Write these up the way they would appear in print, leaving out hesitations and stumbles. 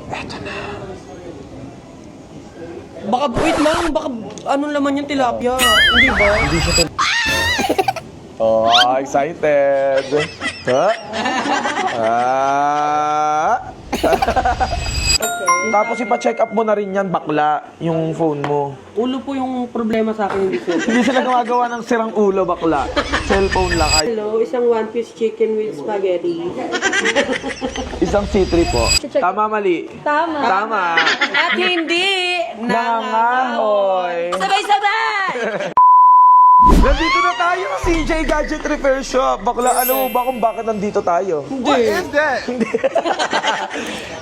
Eto na. Baka, wait lang, baka anong laman yung tilapia? Hindi ba? Hindi siya Oh, excited. Ha? Tapos ipa-check up mo na rin yan, bakla, yung phone mo. Ulo po yung problema sa akin, hindi po. Hindi sila gumagawa ng sirang ulo, bakla. Cellphone lang ay. Hello, isang one-piece chicken with spaghetti. Isang C3 po. Tama, mali. Tama. Tama. At hindi Nangangahoy. Sabay-sabay! Nandito na tayo sa CJ Gadget Repair Shop. Bakla, alam mo ba kung bakit nandito tayo? Hindi.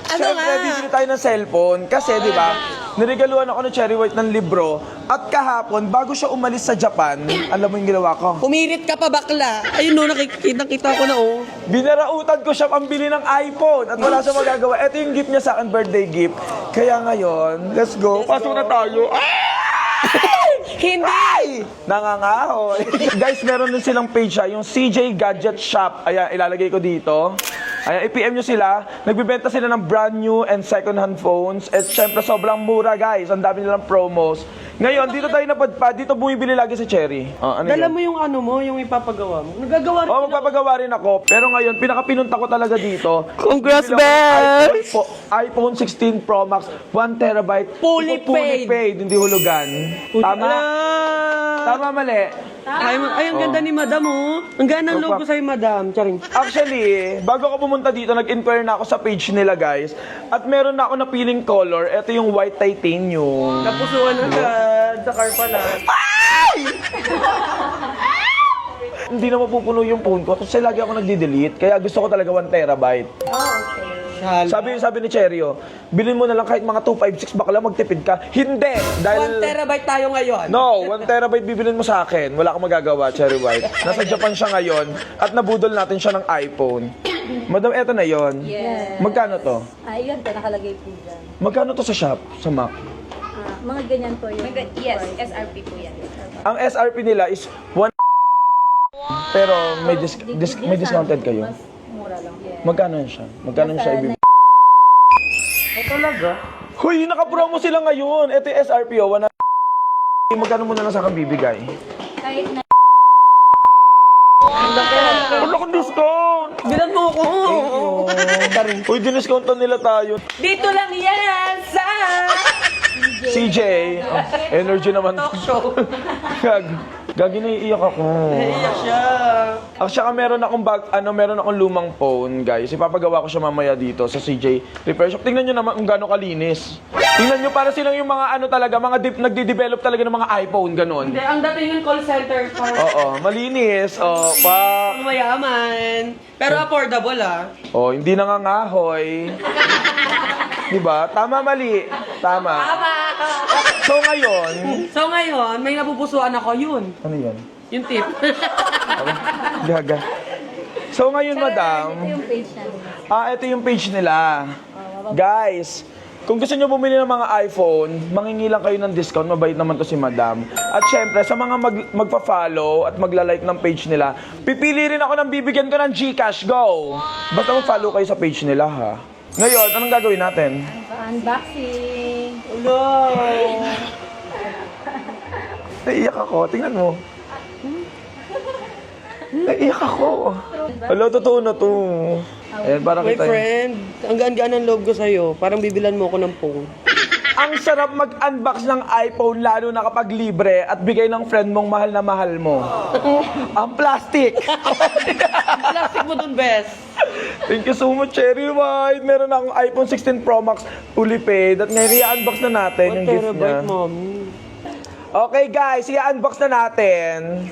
Ano Siyempre, nga? bibili tayo ng cellphone. Kasi, di ba, niregaluhan ako ng Cherry White ng libro. At kahapon, bago siya umalis sa Japan, alam mo yung ginawa ko? Pumirit ka pa bakla. Ayun no, nakikita ko na oh. Binarautan ko siya pambili ng iPhone at wala siya magagawa. Ito yung gift niya sa akin, birthday gift. Kaya ngayon, let's go. Pasok na tayo. Hindi! Ay! Nangangahoy. Guys, meron din silang page yung CJ Gadget Shop. Ayan, ilalagay ko dito. Ayan, i-PM nyo sila. Nagbibenta sila ng brand new and second hand phones. At syempre, sobrang mura, guys. Ang dami nilang promos. Ngayon, dito tayo napadpad. Dito bumibili lagi si Cherry. Oh, ano Dala yun? mo yung ano mo, yung ipapagawa mo. Nagagawa rin. Oh, magpapagawa rin ako. Pero ngayon, pinakapinunta ko talaga dito. Congrats, Bibili ako ng Bes! iPhone 16 Pro Max, 1 terabyte. Fully Fully paid, hindi hulugan. Tama? Tama, mali. Ay, ang ganda ni Madam, oh. Ang ganda ng logo sa'yo, Madam. Charing. Actually, bago ako pumunta dito, nag-inquire na ako sa page nila, guys. At meron na ako napiling color. Ito yung white titanium. Napusuan agad. Sa car pala. Hindi na mapupuno yung phone ko kasi lagi ako nagdi-delete. Kaya gusto ko talaga 1 terabyte. Sabi ni Cherio, bilhin mo na lang kahit mga 256 bakla, magtipid ka. Hindi! 1 Dahil... terabyte tayo ngayon. No, 1 terabyte bibilin mo sa akin. Wala kang magagawa, Cherry White. Nasa Japan siya ngayon at nabudol natin siya ng iPhone. Madam, eto na yon. Yes. Magkano to? Ayun po, nakalagay po dyan. Magkano to sa shop, sa Mac? Mga ganyan po yung Yes, price. SRP po yan. Ang SRP nila is 1. Pero may discounted kayo. Mas mura lang. Yes. Magkano yun siya? Magkano yun siya ibig? Talaga? Hoy, naka-promo sila ngayon. Ito yung SRP, oh. Magkano mo na lang sa akin bibigay? Kahit na Wala kang discount! Bilan mo ako. Uy, diniscountan nila tayo. Dito lang yan sa CJ, oh, energy naman. talk show. Gagi naiiyak ako. Naiiyak siya. Actually, meron akong lumang phone, guys. Ipapagawa ko siya mamaya dito sa CJ Repair Shop. Tingnan nyo naman kung gaano kalinis. Tingnan nyo, para silang yung mga nagde-develop talaga ng mga iPhone, ganun. Hindi, ang dating yung call center para Oo, malinis. Oh, pak. mayaman. Pero affordable ah. Oh, hindi nangangahoy. Diba? Tama, mali. Tama. So ngayon, So ngayon, may napupusuan ako yun. ano yan? Yung tip. Gaga. So ngayon, madam, ito yung page natin. ito yung page nila. Guys, kung gusto nyo bumili ng mga iPhone, mangingi lang kayo ng discount. Mabait naman to si madam. At syempre, sa mga magpa-follow at magla-like ng page nila, pipili rin ako ng bibigyan ko ng GCash. Go! Basta mag-follow kayo sa page nila, ha? Ngayon, anong gagawin natin? Unboxing. Ulo. Naiiyak ako. Tingnan mo. Naiiyak ako. Hello, totoo na to. Ayan, para My kita. friend, ang gaan-gaan ng loob ko sa'yo. Parang bibilan mo ako ng phone. Ang sarap mag-unbox ng iPhone, lalo na kapag libre at bigay ng friend mong mahal na mahal mo. Ang plastic. Plastic mo dun, best. Thank you so much, Cherry White. Meron akong iPhone 16 Pro Max fully paid at ngayon i-unbox na natin yung gift niya. Terabyte, mom. Okay guys, i-unbox na natin.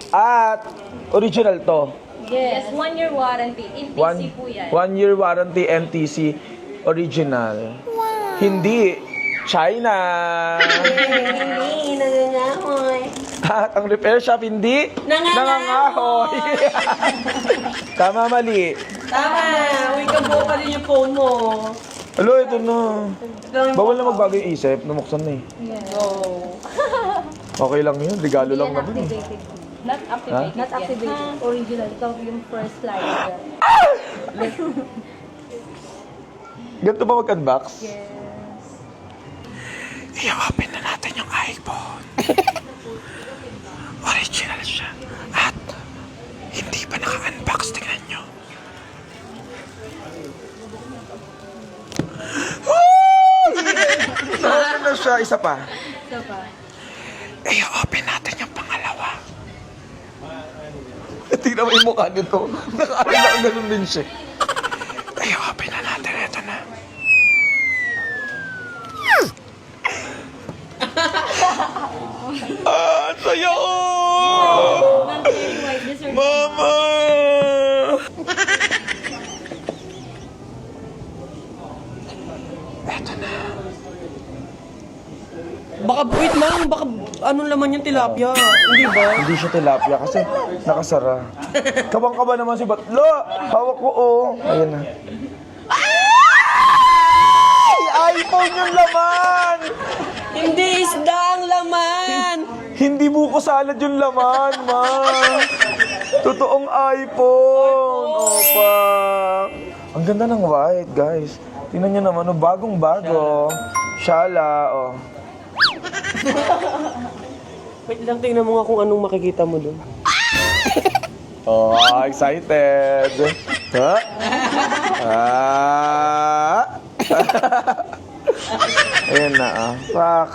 At original to. Yes, 1 year warranty. In PC po yan. 1 year warranty MTC original. Hindi China. Hindi, nangangahoy. At ang repair shop hindi nangangahoy. Tama, mali. Tama, uy, kabuo pa rin yung phone mo. Alo, ito na. Bawal na magbago yung isip. Namuksan na eh. Oh. Okay lang yun. Regalo lang naman. Activated. Not activated. Not activated. Original. Ito yung first slide. Ganito ba mag-unbox? Yes. I-open na natin yung iPhone. Original siya. At hindi pa naka-unbox. Tingnan nyo. Na-open na siya. Isa pa. So pa. I-open natin yung pangalawa. Tingnan mo yung mukha nito. Naka-ganun din siya. I-open na natin. Ito na. Saya ko! Ma'am, very white. Deserve Mama! Eto na. Baka, wait lang, baka anong laman yung tilapia? Hindi ba? Hindi siya tilapia kasi nakasara. Kabang-kaba naman si Batlo. Hawak ko, oh. Ayan na. Ay! iPhone yung laman! Hindi isda ang laman! Hindi buko salad yung laman, ma. Totoong iPhone. Opa. Ang ganda ng white, guys. Tingnan nyo naman, oh, bagong-bago. Shala, oh. Wait lang, tingnan mo nga kung anong makikita mo doon. Oh, excited. Ha? Ah. Ayan na, ah. Fuck.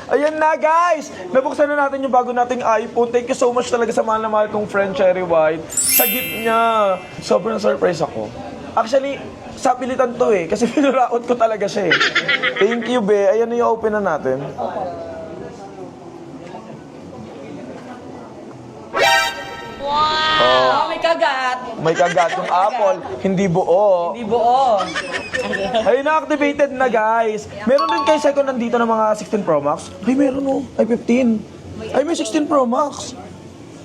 Ayan na, guys! Nabuksan na natin yung bago nating iPhone. Thank you so much talaga sa mahal na mahal kong friend, Cherry White. Sa gift niya. Sobrang surprise ako. Actually, sa pilitan to eh. Kasi pinuraot ko talaga siya eh. Thank you, be. Ayan na yung open na natin. Oh, may kagat! May kagat yung Apple. Hindi buo. Hindi buo. Ay, na-activated na, guys. Meron din kayo second nandito ng mga 16 Pro Max. Ay, meron oh. Ay, 15. Ay, may 16 Pro Max.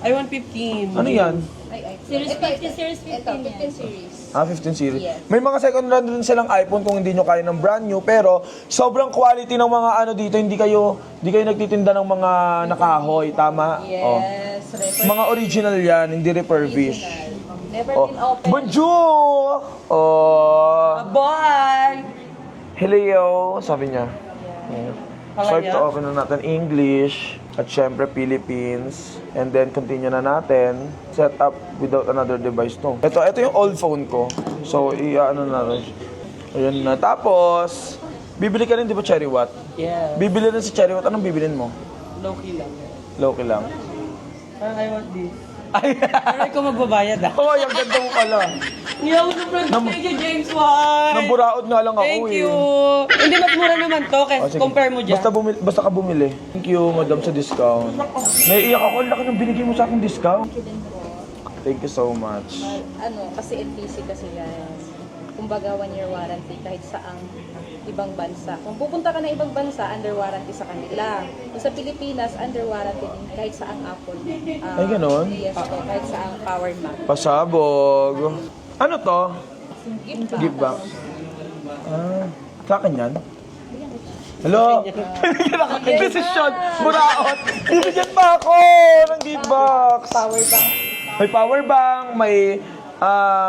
I want 15. Ano yan? Series 50, Series 15 yan. series. Ah, 15 series. May mga second hand din silang iPhone kung hindi nyo kaya ng brand new. Pero, sobrang quality ng mga ano dito. Hindi kayo nagtitinda ng mga nakahoy. Tama? Oh. Yes. Mga original yan, hindi refurbished. Never Oh. been open. Bonjour! Oh. Boy! Hello, sabi niya. Swipe to niya? open na natin English at syempre Philippines. And then continue na natin. Set up without another device to. Ito yung old phone ko. So, i-ano na rin. Ayan na. Tapos, bibili ka rin, di ba, Cherry Watt? Yeah. Bibili rin si Cherry Watt. Anong bibilin mo? Low-key lang. Low-key lang. Parang I want this. Ay! Pero ikaw magbabayad ah. Oh, yung ganda mo pala. Hindi ako sa front page yung James White. Namburaot nga lang ako Thank eh. you. Hindi, mas mura naman to. Kasi Oh, sige. compare mo dyan. Basta ka bumili. Thank you, madam, sa discount. Naiiyak ako. Ang laki ng binigay mo sa akin discount. Thank you so much. Kasi NTC kasi yan. Kumbaga 1-year warranty kahit saang ibang bansa. Kung pupunta ka na ibang bansa, under warranty sa kanila. Kung sa Pilipinas, under warranty din kahit saang Apple. Ay, ganon? Yes po, kahit saang Power Mac. Pasabog. Ano to? Gift box. Give box. Ah, sa akin yan? Hello? Bibigyan ako ng desisyon. Buraot. Bibigyan pa ako ng gift box. Power bank. May power bank, may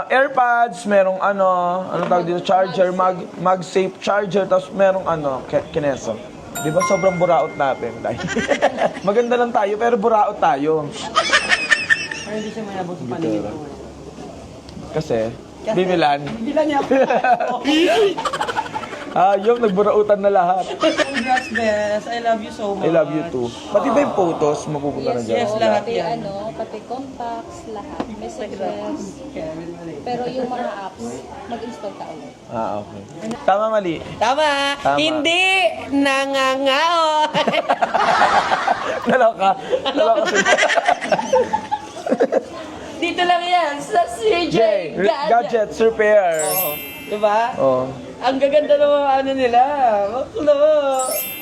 AirPods, merong anong tawag dito, charger, MagSafe charger, tapos merong kineso. Di ba sobrang buraot natin? Maganda lang tayo, pero buraot tayo. Parang hindi siya mayabot sa paningin ko. Kasi, bibilan. Bilan niya ako. Yung nagburautan na lahat. Congrats, Bes. I love you so much. I love you too. Pati ba yung photos, mapupunta na dyan? Yes, lahat Pati yan. pati contacts, lahat. Messages. Pero yung mga apps, mag-install ka ulit. Ah, okay. Tama, mali. Tama. Tama. Hindi nangangaon. Naloka. Naloka sila. Dito lang yan sa CJ Gadgets Repair. Oh, diba? Oh. Ang gaganda ng mga ano nila. Baklo.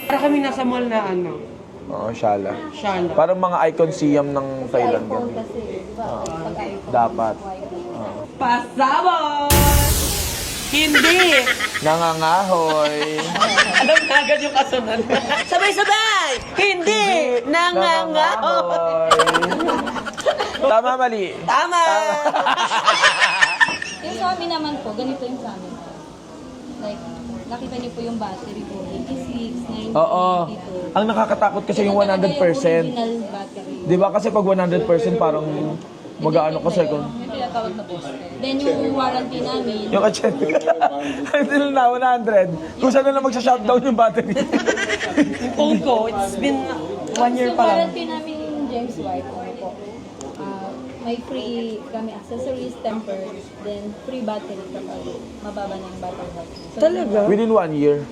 Para kami nasa mall na ano. Oo, Shala. Shala. Parang mga icon siyam ng Thailand. iPhone Ganun. kasi, di ba? Pag iPhone. Dapat. Pasabog! Hindi! Nangangahoy. Alam na agad yung kasunod. Sabay-sabay! Hindi! Nangangahoy! Tama, mali. Tama! Yung sa amin naman po, ganito yung sa amin. like, nakita niyo po yung battery po, 86, 90, Oo. 92. Ang nakakatakot kasi yung 100%. Original battery. Di ba kasi pag 100% parang mag-ano kasi kung... Yung tinatawag na poster. Then yung warranty namin, Yung kachet. Hindi na 100. Kung saan na lang magsha-shutdown yung battery. Phone ko, it's been 1 year yung pa lang. warranty namin James White, ano po, may free kami accessories, temper, then free battery kapag mababa na yung battery health. So, Talaga? Within 1 year.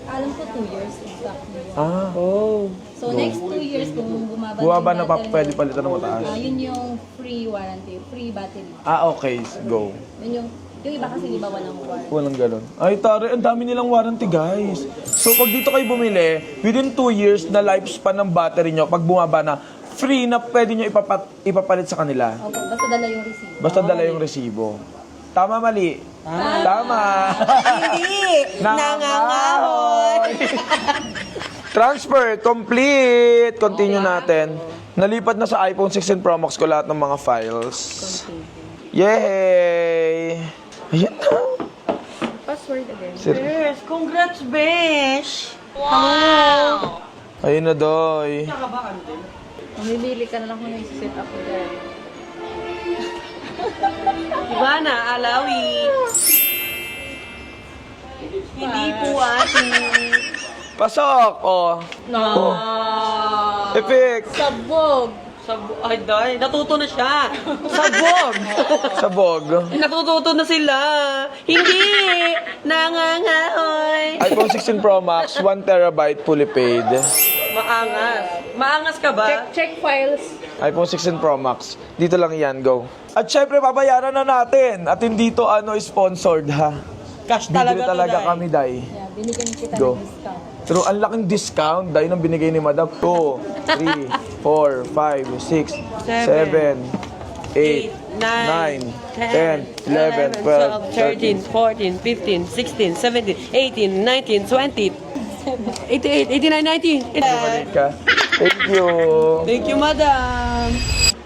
alam ko 2 years exactly. Ah. Oh. So next 2 years kung bumaba Bumaba na yung pa, battery pwede health, palitan ng mataas. yun yung free warranty, free battery. Ah, okay. Go. Yun yung iba kasi di ba walang warranty. Walang ganun. Ay, tari, ang dami nilang warranty, guys. So, pag dito kayo bumili, within 2 years na lifespan ng battery nyo, pag bumaba na, free na pwede nyo ipapalit sa kanila. Opo, basta dala yung receipt. Basta dala yung resibo. Tama, mali? Tama. Hindi! Nangangahoy! Transfer, complete. Continue natin. Nalipat na sa iPhone 16 Pro Max ko lahat ng mga files. Yay! Ayan na. Password again. Yes, congrats, besh! Wow! Ayun na, Doy. Mamimili ka na lang kung nai-set up mo dyan. Diba na, alawi? Hindi po ate. Pasok! Oh. No. Epic! Sabog! Ay, day, natuto na siya. Sabog! Sabog. Natututo na sila. Hindi! Nangangahoy! iPhone 16 Pro Max, 1 terabyte fully paid. Maangas. Maangas ka ba? Check files. iPhone 16 Pro Max. Dito lang yan, go. At syempre, babayaran na natin. At hindi to sponsored, ha? Cash Bibili talaga to, talaga day. kami, Day. Yeah, binigyan kita Go. ng discount. Pero ang laking discount, dahil nang binigay ni Madam. 2, 3, 4, 5, 6, 7, 8, 9, 10, 11, 12, 13, 14, 15, 16, 17, 18, 19, 20, 88, 89, 90. Balik ka. Thank you. Thank you, madam.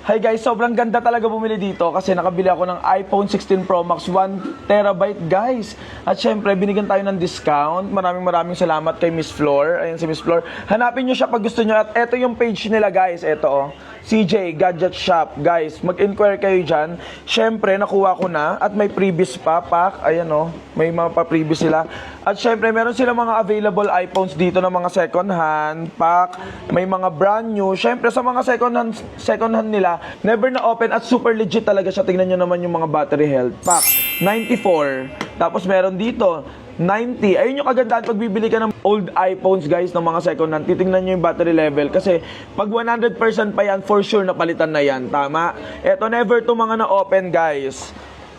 Hi guys, sobrang ganda talaga bumili dito kasi nakabili ako ng iPhone 16 Pro Max 1 terabyte guys. At syempre, binigyan tayo ng discount. Maraming salamat kay Miss Flor. Ayan si Miss Flor. Hanapin nyo siya pag gusto nyo. At eto yung page nila guys. Eto oh. CJ Gadget Shop. Guys, mag-inquire kayo dyan. Syempre, nakuha ko na. At may previous pa, pack. Ayan oh. May mga pa-previous sila. At syempre, meron sila mga available iPhones dito na mga second hand, pack. May mga brand new. Syempre, sa mga second hand nila, never na open at super legit talaga siya. Tingnan nyo naman yung mga battery health. Pack, 94. Tapos meron dito, 90. Ayun yung kagandahan pag bibili ka ng old iPhones guys, ng mga second hand. Titingnan nyo yung battery level. Kasi pag 100% pa yan, for sure napalitan na yan. Tama? Eto, never to mga na-open guys.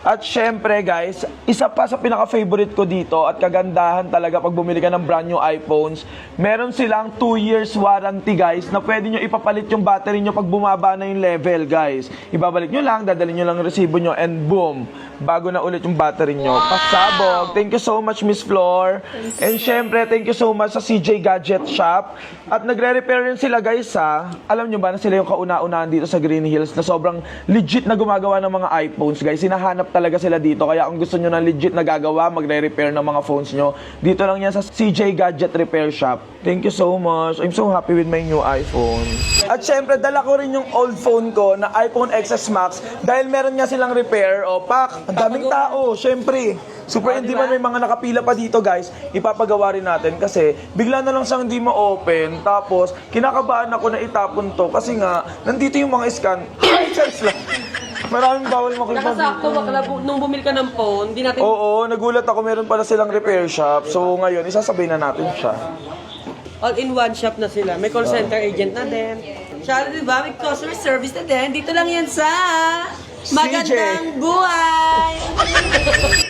At syempre guys, isa pa sa pinaka-favorite ko dito at kagandahan talaga pag bumili ka ng brand new iPhones, meron silang 2 years warranty guys na pwede nyo ipapalit yung battery nyo pag bumaba na yung level guys. Ibabalik nyo lang, dadalhin nyo lang yung resibo nyo and boom, bago na ulit yung battery nyo. Pasabog! Thank you so much Miss Flor. And syempre, thank you so much sa CJ Gadget Shop. At nagre-repair rin sila guys ha. Alam nyo ba na sila yung kauna-unahan dito sa Green Hills na sobrang legit na gumagawa ng mga iPhones guys. Hinahanap talaga sila dito. Kaya kung gusto nyo na legit na gagawa, magre-repair ng mga phones nyo, dito lang yan sa CJ Gadget Repair Shop. Thank you so much. I'm so happy with my new iPhone. At syempre, dala ko rin yung old phone ko na iPhone XS Max dahil meron nga silang repair. O, pak, ang daming tao. Syempre, super hindi man may mga nakapila pa dito guys, ipapagawa rin natin kasi bigla na lang siyang hindi ma-open. Tapos, kinakabahan ako na itapon to kasi nga, nandito yung mga scan. Ay, chance lang. Maraming bawal makita Nakasakto, bakla, nung bumili ka ng phone, di natin... Oo, nagulat ako. Meron pala silang repair shop. So, ngayon, isasabay na natin siya. All-in-one shop na sila. May call center agent na din. Siya, di ba? May customer service na din. Dito lang yan sa... Magandang buhay!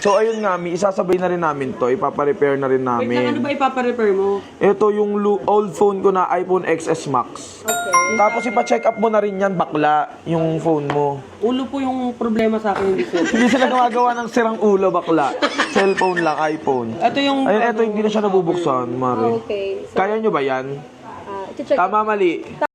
So, ayun nga, isasabay na rin namin to. Ipapa-repair na rin Wait lang, ano namin. ba ipaparepair mo? Ito yung old phone ko na iPhone XS Max. Okay. Tapos, ipa-check up mo na rin yan, bakla, yung phone mo. Ulo po yung problema sa akin dito. Hindi sila gumagawa ng sirang ulo, bakla. Cellphone lang, iPhone. Ito yung... Ayun, ito, hindi na siya nabubuksan, Mari. Okay. So, Kaya nyo ba yan? i-check Tama, mali.